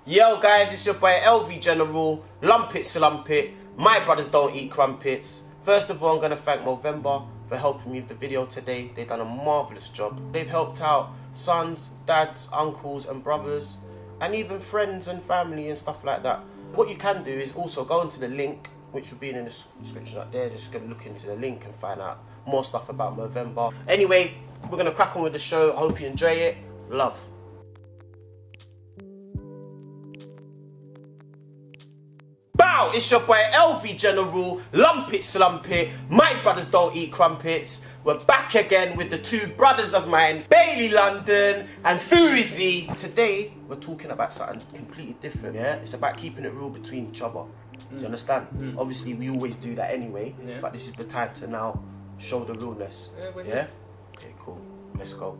Yo guys, it's your boy LV General. Lump it, slump it. My brothers don't eat crumpets. First of all, I'm going to thank Movember for helping me with the video today. They've done a marvellous job. They've helped out sons, dads, uncles and brothers, and even friends and family and stuff like that. What you can do is also go into the link, which will be in the description up there. Just go look into the link and find out more stuff about Movember. Anyway, we're going to crack on with the show. I hope you enjoy it. Love. Bow, it's your boy LV General. Lump it, slump it. My brothers don't eat crumpets. We're back again with the two brothers of mine, Bailey London and Fuizzy. Today, we're talking about something completely different, yeah? It's about keeping it real between each other. Do you understand? Obviously, we always do that anyway, but this is the time to now show the realness. Yeah? Okay, cool. Let's go.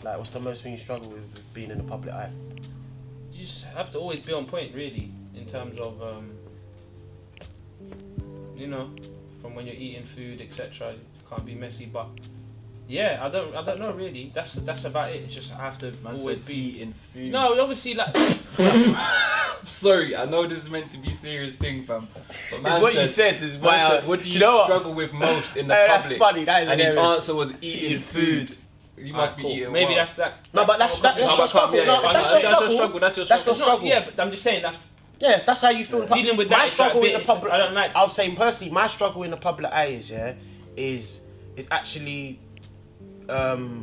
Like, what's the most thing you struggle with being in the public eye? You just have to always be on point, really, in terms of, you know, from when you're eating food, etc. Can't be messy, but yeah, I don't know really. That's about it. It's just I have to always be eating food. No, obviously, like. Sorry, I know this is meant to be a serious thing, fam. But It's what you said. This is why. What do you know struggle with most in the that's public? funny. That is and his hilarious. answer was eating food. You must be eating. Maybe well. that's that. No, but that's your struggle. That's your struggle. That's your That's your struggle. struggle. Yeah, but I'm just saying that's. Yeah, that's how you feel. Dealing with that my is struggle that in the bit, public. I don't like. I was saying personally, my struggle in the public eye is actually, bro,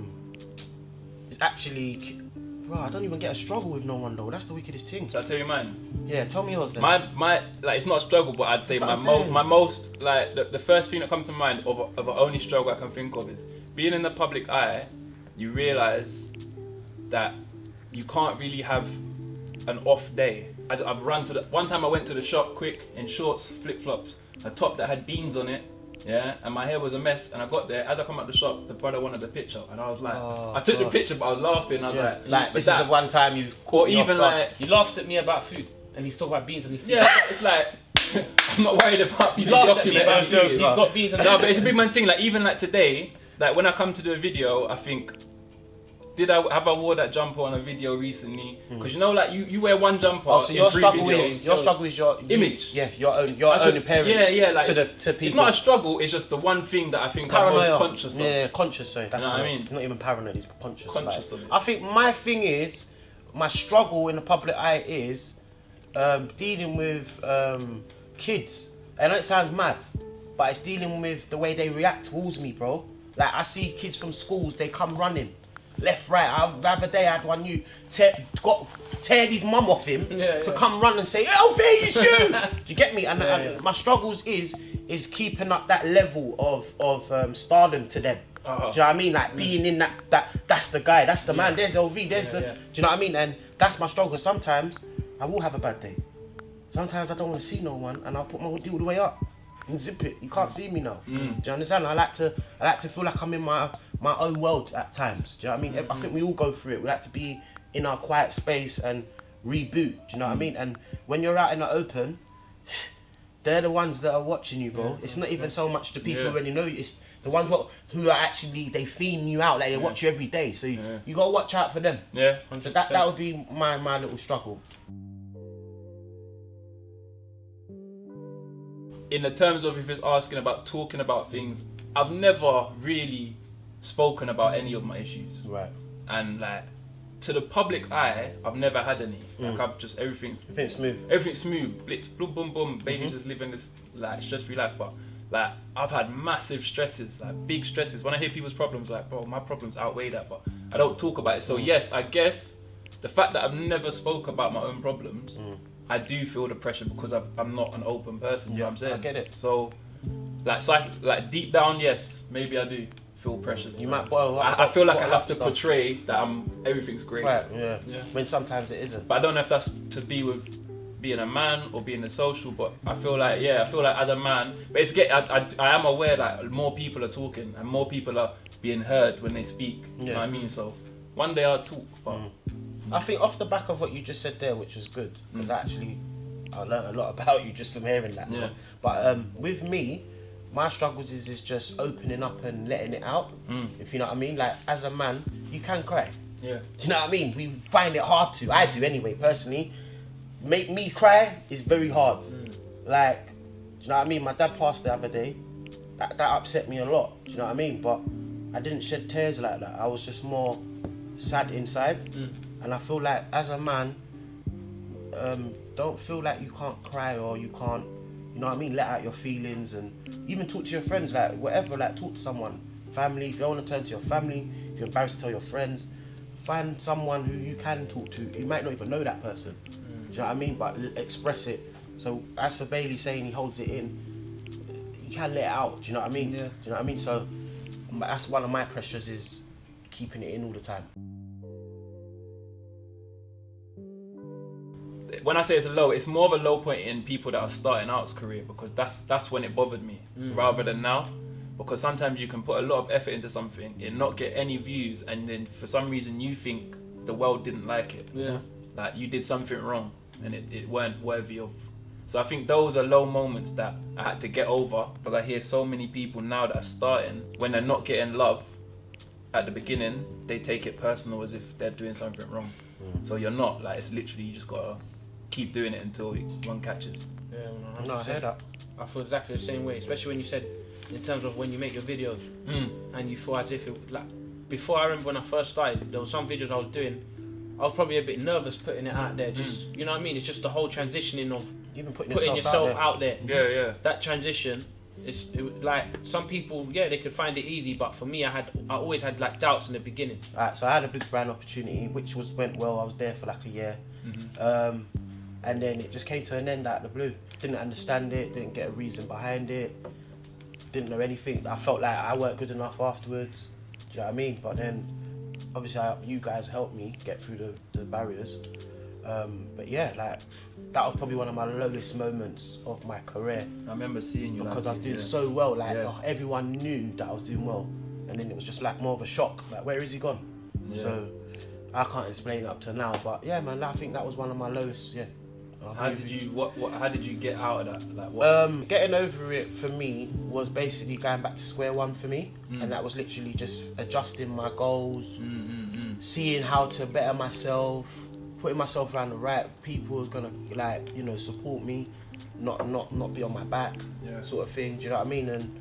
I don't even get a struggle with no one though. That's the wickedest thing. Shall I tell you mine? Yeah, tell me yours then. My like it's not a struggle, but I'd say That's my what I'm saying. most like the first thing that comes to mind of the only struggle I can think of is being in the public eye. You realise that you can't really have an off day. I've run to the one time I went to the shop quick in shorts, flip flops, a top that had beans on it. Yeah, and my hair was a mess, and I got there, as I come out the shop, the brother wanted the picture, and I was like, I took the picture, but I was laughing, I was like this is the one time you've caught or me off even guard. like, You laughed at me about food, and he's talking about beans on his teeth. yeah, it's like, I'm not worried about You people laughed at me about documenting food. food. He's got beans on his No, but it's a big man thing, like even like today, like when I come to do a video, I think, have I wore that jumper on a video recently? Because you know, like you wear one jumper. Oh, so in your 3 struggle videos. is your image. Yeah, your own appearance. Yeah, like to people. it's not a struggle. It's just the one thing that I think I'm most conscious of. Yeah, conscious. Sorry, that's You know what I right. mean? He's not even paranoid. He's conscious. Conscious of it. I think my thing is, my struggle in the public eye is dealing with kids. I know it sounds mad, but it's dealing with the way they react towards me, bro. Like I see kids from schools, they come running. Left, right. The other day I had one new tear his mum off him to come run and say, "Oh, there you shoot!" Do you get me? And my struggles is keeping up that level of stardom to them. Do you know what I mean? Like being in that's the guy, that's the man. There's LV. There's the. Do you know what I mean? And that's my struggle. Sometimes I will have a bad day. Sometimes I don't want to see no one, and I'll put my hoodie all the way up and zip it. You can't see me now. Do you understand? I like to feel like I'm in my own world at times. Do you know what I mean? I think we all go through it. We like to be in our quiet space and reboot. Do you know what I mean? And when you're out in the open, they're the ones that are watching you, bro. It's not even so much the people who already know you. It's the ones who are actually, they theme you out. Like they watch you every day. So you gotta watch out for them. Yeah, 100%. So that would be my little struggle. In the terms of if it's asking about talking about things, I've never really spoken about any of my issues. Right. And like to the public eye, I've never had any. Like I've just everything's smooth. Everything's smooth. Blitz, boom, boom, boom. Baby's just living this like stress-free life. But like I've had massive stresses, like big stresses. When I hear people's problems, like bro, my problems outweigh that, but I don't talk about it. So yes, I guess the fact that I've never spoke about my own problems. I do feel the pressure because I'm not an open person. You know what I'm saying? I get it. So, like deep down, yes, maybe I do feel pressures. You might. Well, I feel like I have to portray that everything's great. Right. Yeah. When sometimes it isn't. But I don't know if that's to be with being a man or being a social. But I feel like as a man, but I am aware that more people are talking and more people are being heard when they speak. You know what I mean? So one day I'll talk. But I think off the back of what you just said there, which was good, because actually I learned a lot about you just from hearing that. Yeah. But with me, my struggles is just opening up and letting it out. If you know what I mean. Like as a man, you can cry. Yeah. Do you know what I mean? We find it hard to. I do anyway, personally. Make me cry is very hard. Like, do you know what I mean? My dad passed the other day. That upset me a lot. Do you know what I mean? But I didn't shed tears like that. I was just more sad inside. And I feel like as a man, don't feel like you can't cry or you can't, you know what I mean, let out your feelings and even talk to your friends, like whatever, like talk to someone. Family, if you don't want to turn to your family, if you're embarrassed to tell your friends, find someone who you can talk to. You might not even know that person. Do you know what I mean? But express it. So as for Bailey saying he holds it in, you can let it out. Do you know what I mean? Yeah. Do you know what I mean? So that's one of my pressures, is keeping it in all the time. When I say it's a low, it's more of a low point in people that are starting out's career, because that's when it bothered me rather than now. Because sometimes you can put a lot of effort into something and not get any views, and then for some reason you think the world didn't like it. Yeah. Like you did something wrong and it weren't worthy of. So I think those are low moments that I had to get over, because I hear so many people now that are starting, when they're not getting love at the beginning, they take it personal as if they're doing something wrong. So you're not. Like, it's literally, you just gotta keep doing it until one catches. Yeah, No, I hear that. I feel exactly the same way, especially when you said in terms of when you make your videos and you feel as if it, like, before, I remember when I first started, there was some videos I was doing, I was probably a bit nervous putting it out there, just you know what I mean, it's just the whole transitioning of Even putting yourself out there. Yeah. That transition is like, some people, yeah, they could find it easy, but for me, I always had like doubts in the beginning. Alright, so I had a big brand opportunity, which went well. I was there for like a year, and then it just came to an end out of the blue. Didn't understand it, didn't get a reason behind it, didn't know anything. I felt like I weren't good enough afterwards. Do you know what I mean? But then, obviously, you guys helped me get through the barriers. But yeah, like, that was probably one of my lowest moments of my career. I remember seeing you because like, I was doing so well. Like, Yeah. everyone knew that I was doing well, and then it was just like more of a shock. Like, where is he gone? Yeah. So I can't explain it up to now, but yeah, man, I think that was one of my lowest. Yeah. How did you get out of that? Like, what? Getting over it for me was basically going back to square one for me, and that was literally just adjusting my goals, seeing how to better myself, putting myself around the right people who's gonna, like, you know, support me, not be on my back, sort of thing. Do you know what I mean? And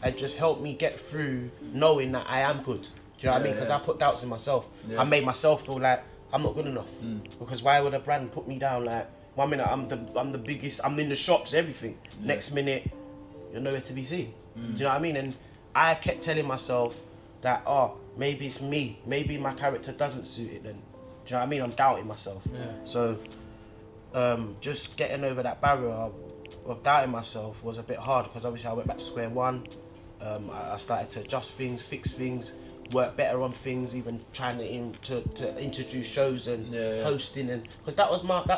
it just helped me get through knowing that I am good. Do you know what I mean? Because I put doubts in myself. I made myself feel like I'm not good enough. Because why would a brand put me down? Like, 1 minute I'm the biggest, I'm in the shops, everything. Next minute, you're nowhere to be seen. Do you know what I mean? And I kept telling myself that, maybe it's me. Maybe my character doesn't suit it then. Do you know what I mean? I'm doubting myself. So just getting over that barrier of doubting myself was a bit hard, because obviously I went back to square one. I started to adjust things, fix things, work better on things, even trying to introduce shows and hosting, and because that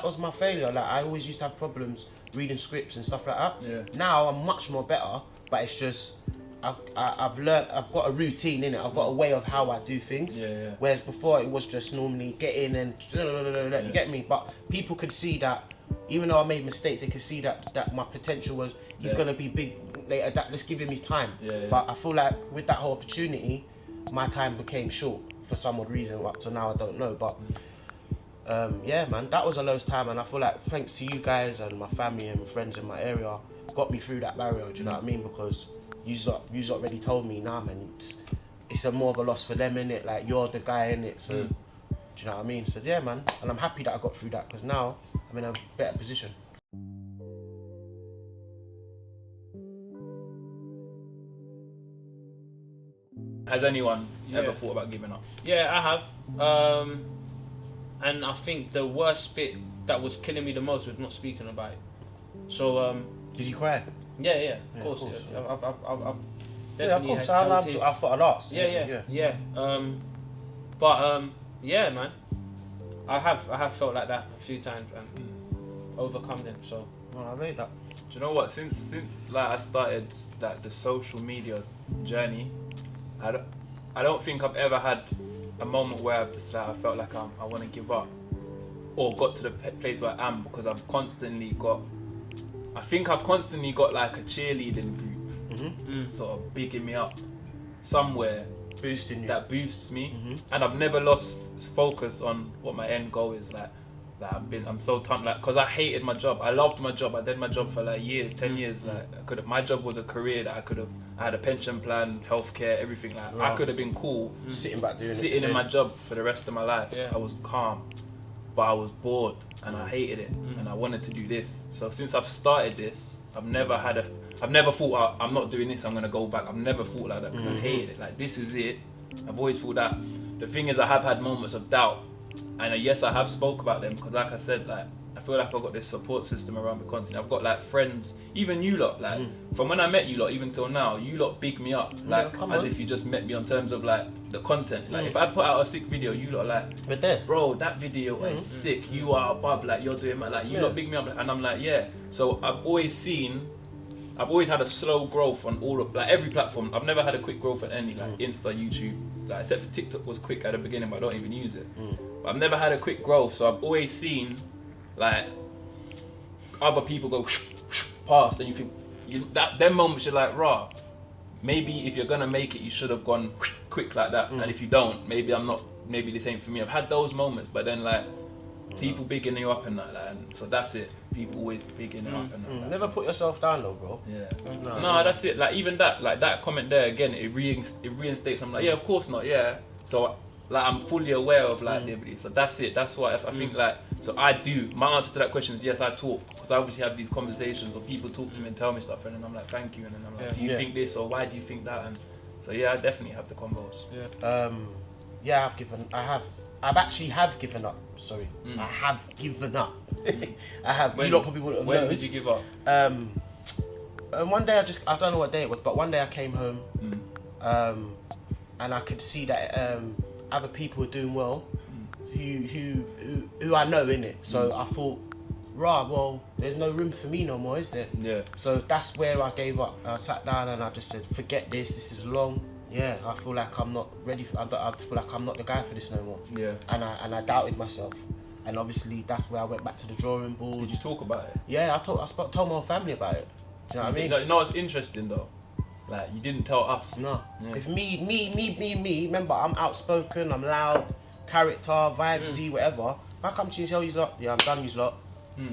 was my failure. Like, I always used to have problems reading scripts and stuff like that. Now I'm much more better, but it's just I've learned, I've got a routine in it. I've got a way of how I do things. Whereas before it was just normally get in and you get me. But people could see that, even though I made mistakes, they could see that my potential was, he's gonna be big later. Let's give him his time. But I feel like with that whole opportunity, my time became short for some odd reason. Up to now, I don't know. But yeah, man, that was a lowest time, and I feel like thanks to you guys and my family and friends in my area, got me through that barrier. Do you know what I mean? Because you've already told me, nah, man, it's a more of a loss for them, innit? Like, you're the guy in it, so do you know what I mean? So yeah, man, and I'm happy that I got through that, because now I'm in a better position. Has anyone ever thought about giving up? Yeah, I have. And I think the worst bit that was killing me the most was not speaking about it. So Did you cry? Yeah, of course. Yeah. I've Yeah, of course. I thought I'd asked. Yeah. Yeah, man. I have felt like that a few times and overcome them. So. Well, I made that. Do you know what? Since like I started the social media journey, I don't think I've ever had a moment where I've just I felt like I want to give up, or got to the place where I am, because I've constantly got like a cheerleading group sort of bigging me up somewhere boosting you. that boosts me, Mhm. and I've never lost focus on what my end goal is. Like I'm so because I hated my job. I loved my job. I did my job for like years, 10 years. Like my job was a career that I had a pension plan, healthcare, everything. Like I could have been cool Sitting back doing sitting in my job for the rest of my life. Yeah. I was calm, but I was bored and I hated it, and I wanted to do this. So since I've started this, I've never thought I'm not doing this, I'm gonna go back. I've never thought like that because I hated it. Like this is it. I've always thought that. The thing is, I have had moments of doubt, and yes, I have spoke about them because, like I said, like I feel like I've got this support system around me constantly. I've got like friends, even you lot. Like from when I met you lot, even till now, you lot big me up, like as if you just met me on terms of like the content. Like if I put out a sick video, you lot like, We're there. bro, that video is sick. You are above, like you're doing, like you lot big me up, and I'm like, yeah. So I've always had a slow growth on all of like every platform. I've never had a quick growth on any like Insta, YouTube, like except for TikTok was quick at the beginning, but I don't even use it. But I've never had a quick growth, so I've always seen like other people go past, and you think them moments you're like, rah, maybe if you're gonna make it, you should have gone quick like that, and if you don't, maybe this ain't for me. I've had those moments, but then like people bigging you up and that, and so that's it. People always bigging you up and that. Never put yourself down though, bro. Yeah. No, that's it. Like even that, like that comment there again, it reinstates. I'm like, yeah, of course not. Yeah. So like I'm fully aware of like the ability. So that's it. That's why I think like. So I do. My answer to that question is yes, I talk because I obviously have these conversations or people talk to me and tell me stuff, and then I'm like, thank you, and then I'm like, do you think this or why do you think that? And so yeah, I definitely have the convos. Yeah. I've actually given up. Sorry, I have given up. I have. When, you lot probably wouldn't when know. did you give up? One day I don't know what day it was, but one day I came home, and I could see that other people were doing well, who I know innit. So I thought, well, there's no room for me no more, is there? Yeah. So that's where I gave up. I sat down and I just said, forget this. This is long. Yeah, I feel like I'm not ready. I feel like I'm not the guy for this no more. Yeah. And I doubted myself. And obviously that's where I went back to the drawing board. Did you talk about it? Yeah, I told my whole family about it. Do you know what I mean? You know what's interesting though? Like you didn't tell us. No. Yeah. If me, remember I'm outspoken, I'm loud, character, vibesy, whatever. If I come to you and tell you lot, yeah, I'm done you lot.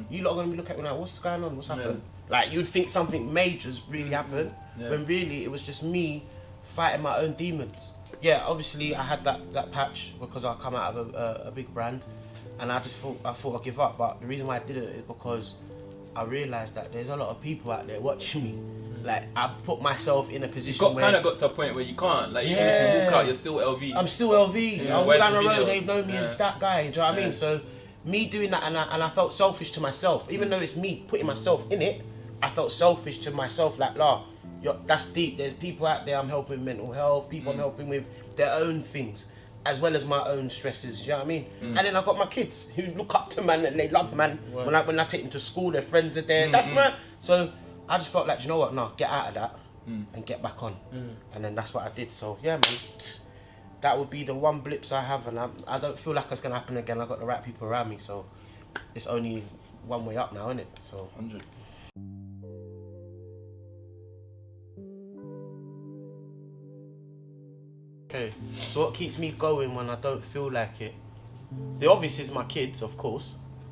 You lot are gonna be looking at me like, what's going on? What's happened? Like you'd think something major's really happened, when really it was just me fighting my own demons. Yeah, obviously I had that patch because I come out of a big brand, and I thought I'd give up. But the reason why I did it is because I realised that there's a lot of people out there watching me. Like I put myself in a position where kind of got to a point where you can't. Like even if you walk out, you're still LV. I'm still LV. Yeah, I walk where's down the the road, videos? they know me as that guy. Do you know what I mean? So me doing that, and I felt selfish to myself, even though it's me putting myself in it. I felt selfish to myself, like, that's deep. There's people out there I'm helping with mental health, people I'm helping with their own things, as well as my own stresses, you know what I mean? And then I've got my kids who look up to man and they love man. When I take them to school, their friends are there, that's man. So I just felt like, you know what, no, get out of that and get back on. And then that's what I did. So yeah, man, that would be the one blips I have, and I don't feel like it's going to happen again. I've got the right people around me, so it's only one way up now, isn't it? So 100. Okay, so what keeps me going when I don't feel like it? The obvious is my kids, of course,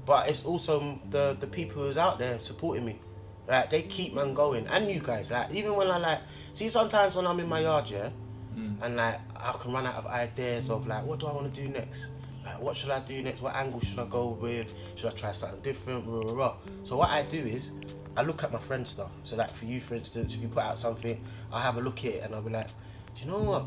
but it's also the people who's out there supporting me. Like, they keep man going, and you guys. Like, even when I see sometimes when I'm in my yard, and like I can run out of ideas of like, what do I want to do next? Like, what should I do next? What angle should I go with? Should I try something different? So what I do is I look at my friend's stuff. So like for you, for instance, if you put out something, I'll have a look at it and I'll be like, do you know what?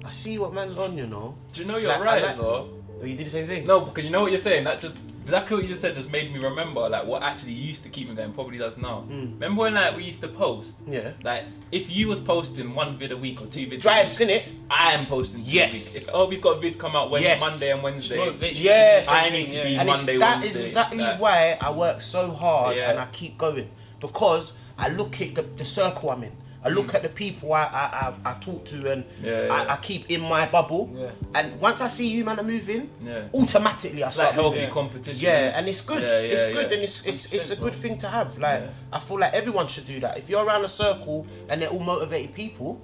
I see what man's on, you know. Do you know you're right as well? Oh, you did the same thing? No, because you know what you're saying. That just exactly what you just said just made me remember like what actually used to keep me going. Probably does now. Remember when like we used to post? Yeah. Like if you was posting one vid a week or 2 vids Drives, a week, innit? I am posting 2 a week. If Obi's got a vid come out Monday and Wednesday, yes. I need to be and Monday, that Wednesday. is exactly why I work so hard and I keep going, because I look at the circle I'm in. I look at the people I talk to, and I keep in my bubble. Yeah. And once I see you man are moving, automatically I start like healthy moving. competition. Yeah, and it's good. It's good, and it's a good man. thing to have. Like I feel like everyone should do that. If you're around a circle and they're all motivated people,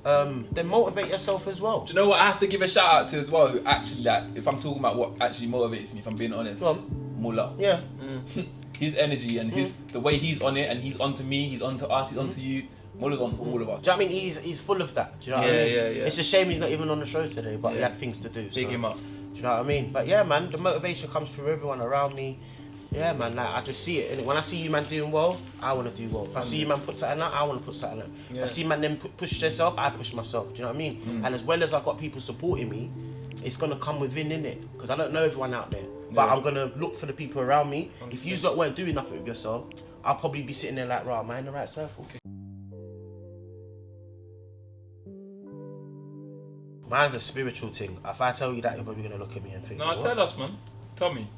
then motivate yourself as well. Do you know what I have to give a shout out to as well? Who actually, like, if I'm talking about what actually motivates me, if I'm being honest, Go on. Mullah. Yeah. His energy and the way he's on it, and he's onto me, he's onto us, he's onto you. Mullah's on all of us. Do you know what I mean? He's full of that. Do you know what I mean? Yeah. It's a shame he's not even on the show today, but he had things to do. Big so. him up. Do you know what I mean? But yeah, man, the motivation comes from everyone around me. Yeah, man, like, I just see it. And when I see you, man, doing well, I want to do well. If I see you, man, put something out, I want to put something out. If I see man, then push themselves, I push myself. Do you know what I mean? And as well as I've got people supporting me, it's going to come within, innit? Because I don't know everyone out there. But I'm going to look for the people around me. If you lot weren't doing nothing with yourself, I'll probably be sitting there like, right, am I in the right circle? Mine's a spiritual thing. If I tell you that, you're probably going to look at me and think, No, what? tell us, man. Tell me.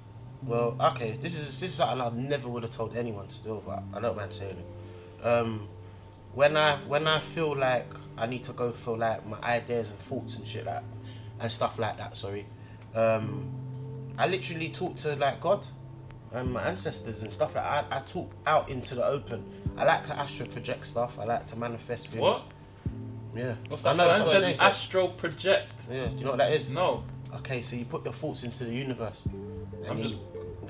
Well, okay, this is something I never would have told anyone still, but I don't mind saying it. When I feel like I need to go for like my ideas and thoughts and shit like and stuff like that, I literally talk to like God and my ancestors and stuff like that. I talk out into the open. I like to astral project stuff. I like to manifest things. What? Yeah. What's I that? know, I that's what I'm said saying. astral project. Yeah. Do you know what that is? No. Okay, so you put your thoughts into the universe.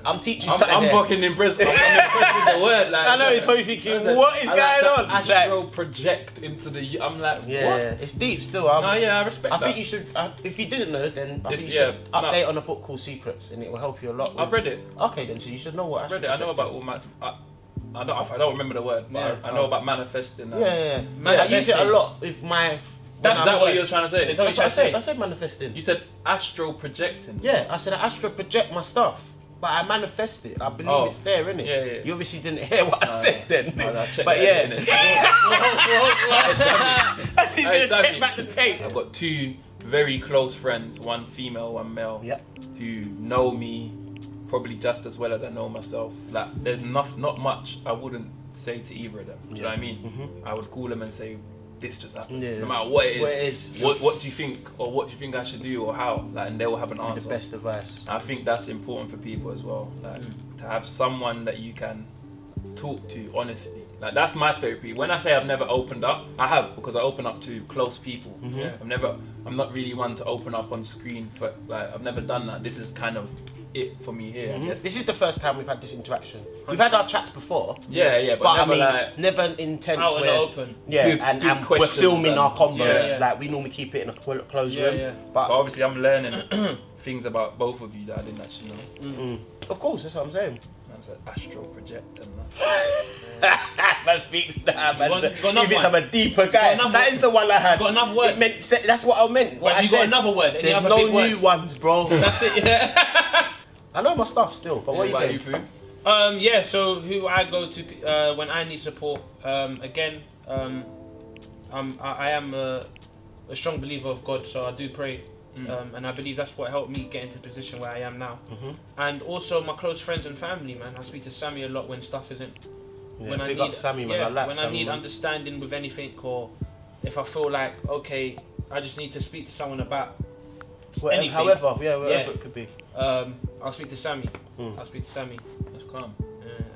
I'm teaching you something. I'm there. fucking impressed. I'm impressed with the word. Like, I know he's probably thinking, what is going on? Astral project into the. I'm like, Yeah, what? it's deep still. No, yeah, I respect I that. think you should. If you didn't know, then I think you yeah, should update on a book called Secrets, and it will help you a lot. I've read it. Okay, then so you should know what. I've read it. I know about all my. I don't remember the word, but I know about manifesting. Yeah. I use it a lot with my. That's that what you were trying to say? That's what I said. I said manifesting. You said astral projecting. Yeah, I said I astral project my stuff. But I manifest it. I believe it's there, innit? Yeah. You obviously didn't hear what I said then. But yeah. I said he's gonna check back the tape. I've got two very close friends, one female, one male, who know me probably just as well as I know myself. Like, there's not much I wouldn't say to either of them. You know what I mean? I would call them and say, this just happened. No matter what it is. What do you think, or what do you think I should do, or how? Like, and they will have an answer. The best advice. I think that's important for people as well. Like, to have someone that you can talk to honestly. Like, that's my therapy. When I say I've never opened up, I have, because I open up to close people. I'm not really one to open up on screen. For like, I've never done that. This is kind of it for me here. This is the first time we've had this interaction. We've had our chats before. Yeah, but never, I mean, like, never intense. Out in the open. Yeah, and we're filming our combos. Yeah. Like, we normally keep it in a closed room. Yeah. But obviously, I'm learning things about both of you that I didn't actually know. Of course, that's what I'm saying. Man's an astral project and that. Man thinks that, man. Got another If I'm one. a deeper guy, that is the one I had. Got another word. It meant, that's what I meant. What Have I you said. got another word? Any There's other no big word? new ones, bro. That's it, yeah. I know my stuff still, but what are you saying? So who I go to when I need support, I am a strong believer of God, so I do pray, and I believe that's what helped me get into the position where I am now. And also my close friends and family, man. I speak to Sammy a lot when stuff isn't. When I need Sammy, man. I like when Sammy, I need man. understanding with anything, or if I feel like, okay, I just need to speak to someone about anything. However, whatever it could be. I'll speak to Sammy. That's calm.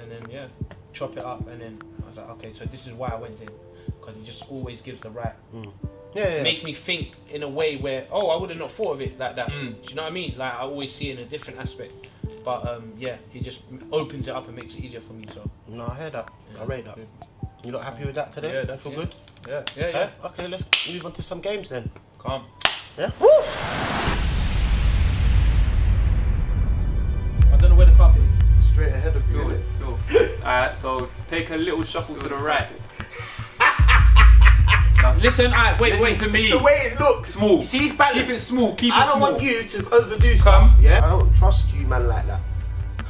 And then chop it up, and then I was like, okay, so this is why I went in, because he just always gives the right. Makes me think in a way where, I would have not thought of it like that. Do you know what I mean? Like, I always see it in a different aspect, but he just opens it up and makes it easier for me. So no, I heard that. I rate that. You not happy with that today? Yeah, that's feel good. Yeah. Okay, let's move on to some games then. Calm. Yeah. Woo! I don't know where the carpet is. Straight ahead of you. Feel it. Alright, so take a little shuffle to the right. Listen, wait. Listen to me. It's the way it looks. Small. You see, he's balanced. Keep it small. Keep it I don't small. want you to overdo stuff. Yeah. I don't trust you, man, like that.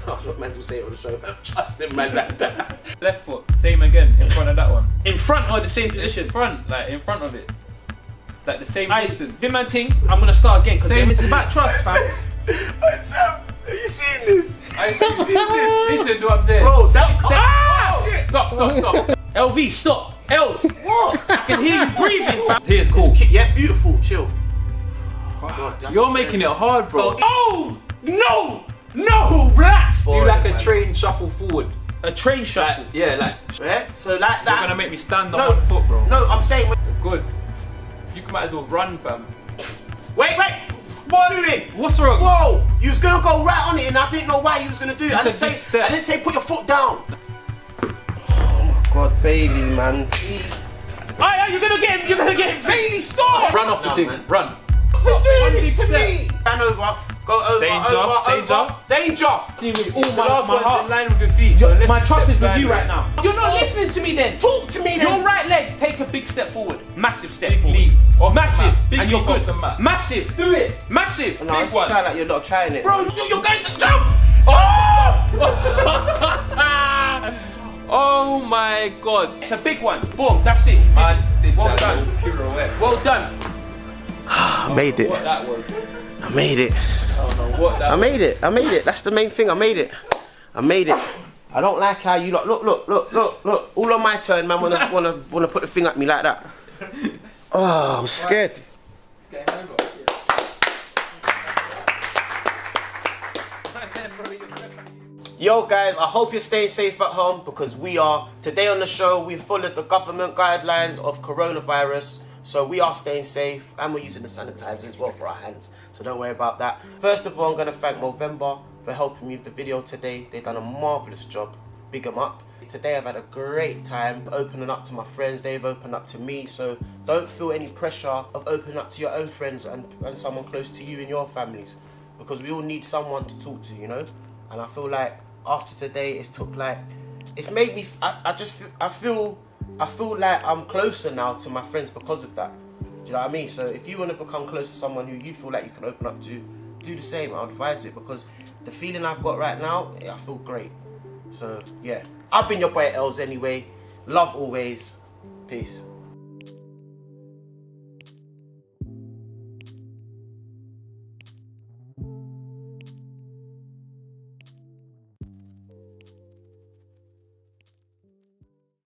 Oh, look, man will say it on the show. I don't trust him, man, like that. Left foot, same again, in front of that one. In front or the same position? In front, like in front of it. Like the same distance. Big man thing, I'm gonna start again, because this is about trust, fam. Hey, Sam, are you seeing this? I Are you seeing this? Listen to what I'm saying. Bro, that's... Shit. Stop. LV, stop. Els, What? I can hear you breathing, fam. Here's cool. Yeah, beautiful, chill. God, that's You're making it hard, bro. No, relax. Do like a train shuffle forward. A train shuffle. Yeah, like Yeah, so like that. you're gonna make me stand on No. one foot, bro. No, I'm saying... Good. You might as well run, fam. Wait. What are you doing? What's wrong? Whoa! You was gonna go right on it, and I didn't know why you was gonna do it. I It's a big step. didn't say put your foot down. Oh my God, Bailey, man, please. Aye, you're gonna get him. Bailey, stop! Run off the thing. Man. Run. You're doing One this big to step. me. Stand over. Go over. Danger. With all The my last one's heart. in line with your feet. So let's My trust step is with you sideways. right now. You're not listening to me then. Talk to me then. Your right leg, take a big step forward. Massive step Big forward. leap off the Massive. mat. Big And you're leap off good. the mat. Massive. Do it. Massive. No, Big it one. sounds like you're not trying it. Bro, you're going to jump. Oh my God. It's a big one. Boom, that's it. Man did Well that done. little pirouette. Well done. I made it. What that was. I made it. I don't know what that I made it. That's the main thing. I made it. I don't like how you look. All on my turn, man. Wanna put the thing at me like that. Oh, I'm scared. Yo guys, I hope you're staying safe at home because we are. Today on the show, we followed the government guidelines of coronavirus. So we are staying safe and we're using the sanitizer as well for our hands. So don't worry about that. First of all, I'm going to thank Movember for helping me with the video today. They've done a marvellous job. Big them up. Today I've had a great time opening up to my friends. They've opened up to me. So don't feel any pressure of opening up to your own friends and someone close to you and your families. Because we all need someone to talk to, you know. And I feel like after today, it's made me, I feel like I'm closer now to my friends because of that. Do you know what I mean? So if you want to become close to someone who you feel like you can open up to, do the same. I advise it because the feeling I've got right now, I feel great. So yeah, I've been your boy Els anyway. Love always. Peace.